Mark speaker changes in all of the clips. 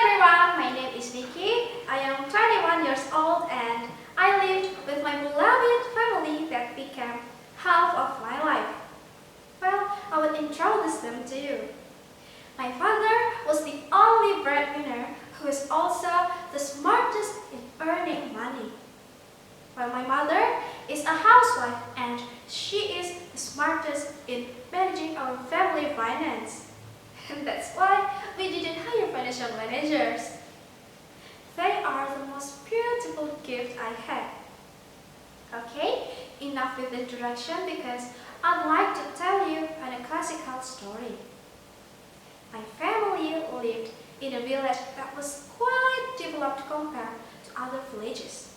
Speaker 1: everyone, my name is Vicky. I am 21 years old and I lived with my beloved family that became half of my life. Well, I will introduce them to you. My father was the only breadwinner who is also the smartest in earning money. While my mother is a housewife and she is the smartest in managing our family finance. And that's why we didn't hire financial managers. They are the most beautiful gift I had. Okay, enough with the introduction because I'd like to tell you a classical story. My family lived in a village that was quite developed compared to other villages.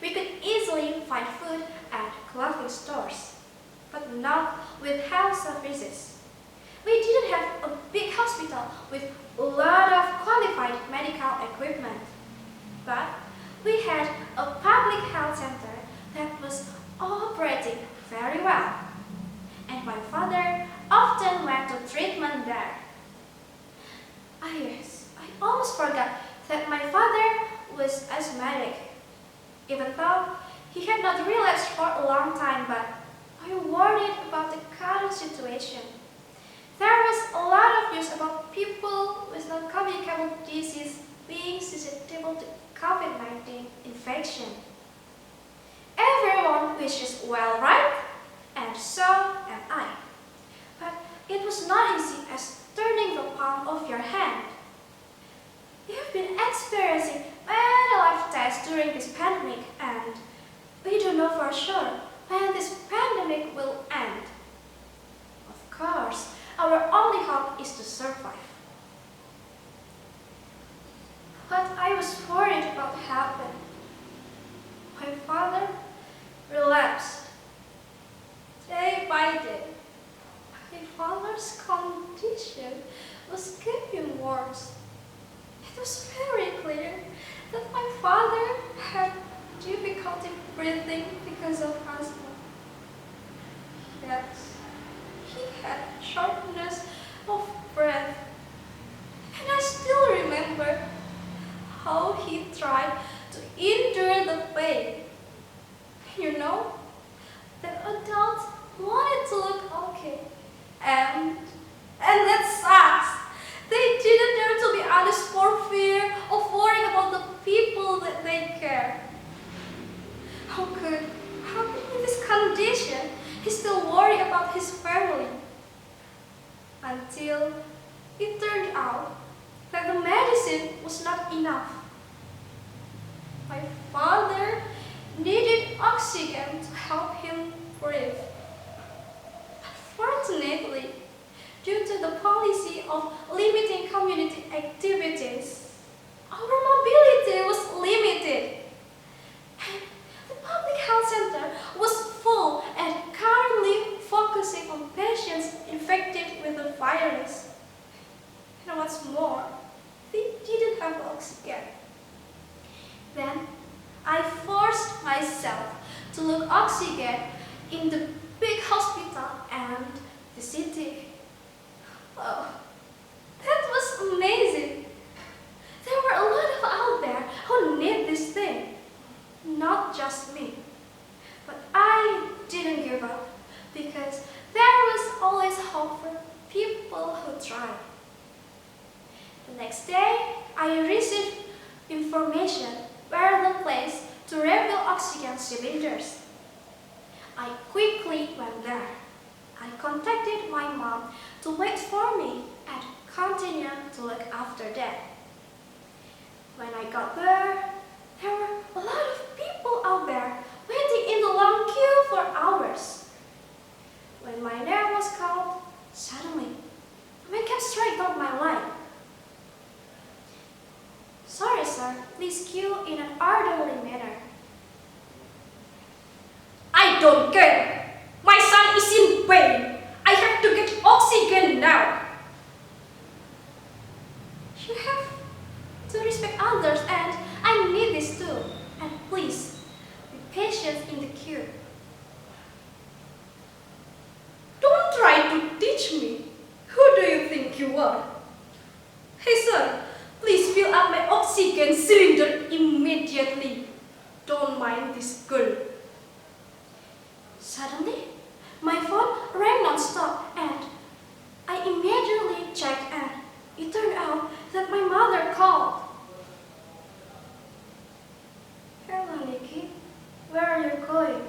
Speaker 1: We could easily find food at clothing stores, but not with health services. We didn't have a big hospital with a lot of qualified medical equipment, but we had a public health center that was operating very well, and my father often went to treatment there. Ah yes, I almost forgot that my father was asthmatic, even though he had not relapsed for a long time, but I worried about the current situation. There was a lot of news about people with non-communicable disease being susceptible to COVID-19 infection. Everyone wishes well, right? And so am I. But it was not easy as turning the palm of your hand. We have been experiencing many life tests during this pandemic and we don't know for sure when this pandemic will end. Of course, our only hope is to survive. What I was worried about happened. My father relapsed. Day by day, my father's condition was getting worse. It was very clear that my father had difficulty breathing because of asthma. Yes, he had shortness of breath. And I still remember how he tried to endure the pain. You know, the adults wanted to look okay. And that sucks. They didn't dare to be honest for fear of worrying about the people that they care. How could in this condition he still worry about his family? Until it turned out that the medicine was not enough. My father needed oxygen to help him breathe. Unfortunately, due to the policy of limiting community activities, our mobility was limited. And the public health center was full and currently focusing on patients infected with the virus. And what's more, they didn't have oxygen. Then I forced myself to look oxygen in the big hospital and the city. Oh, that was amazing. There were a lot of out there who need this thing. Not just me. But I didn't give up because there was always hope for people who try. The next day, I received information where the place to refill oxygen cylinders. I quickly went there. I contacted my mom to wait for me and continue to look after them. When I got there were a lot of people out there waiting in the long queue for hours. When my name was called, suddenly a man came straight down my line. Sorry, sir, please queue in an orderly manner. I don't care. My son is in pain. I have to get oxygen now. You have to respect others and I need this too. And please, be patient in the queue. Don't try to teach me. Who do you think you are? Hey sir, Please fill up my oxygen cylinder immediately. Don't mind this girl. Suddenly, my phone rang non-stop and I immediately checked and it turned out that my mother called. Hello, Nikki. Where are you going?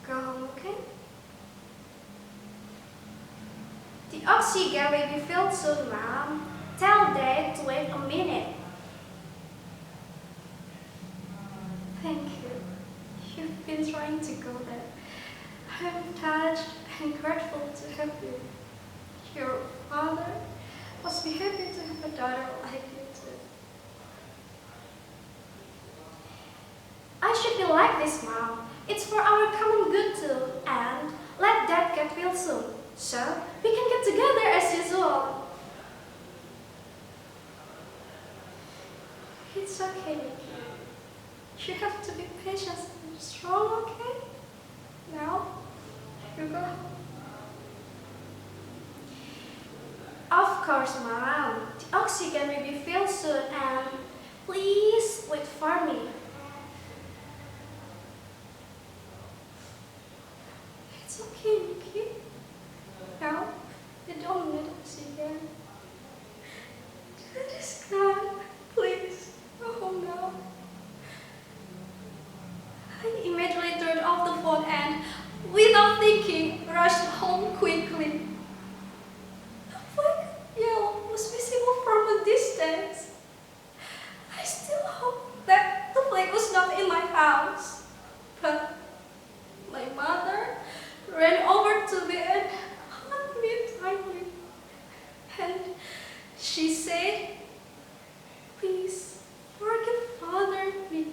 Speaker 1: Go home, okay? The oxygen will be filled soon, Mom. Tell Dad to wait a minute. Thank you. You've been trying to go there. I'm touched and grateful to have you. Your father must be happy to have a daughter like you too. I should be like this, Mom. It's for our common good too. And let Dad get well soon, so we can get together as usual. It's okay, Nikki. You have to be patient and strong, okay? Now, you go. Of course, Mom. The oxygen will be filled soon and please wait for me. It's okay, Nikki. Now, you don't need oxygen. Dad is gone. Please, go home now. I immediately turned off the phone and, without thinking, rushed home quickly. The flag yellow was visible from a distance. I still hope that the flag was not in my house. But my mother ran over to me and hugged me tightly. And she said, please forgive Father, Vicky.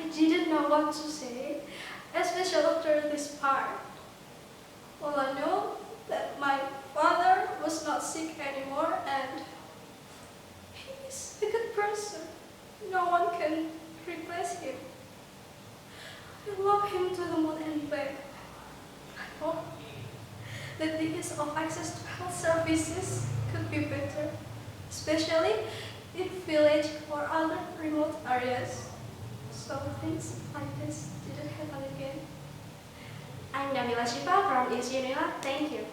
Speaker 1: I didn't know what to say, especially after this part. All I know that my father was not sick anymore and he is a good person. No one can replace him. I love him to the moon and back. I hope that the ease of access to health services could be better, especially in village or other remote areas. So things like this didn't happen again. I'm Nabila from East Unila. Thank you.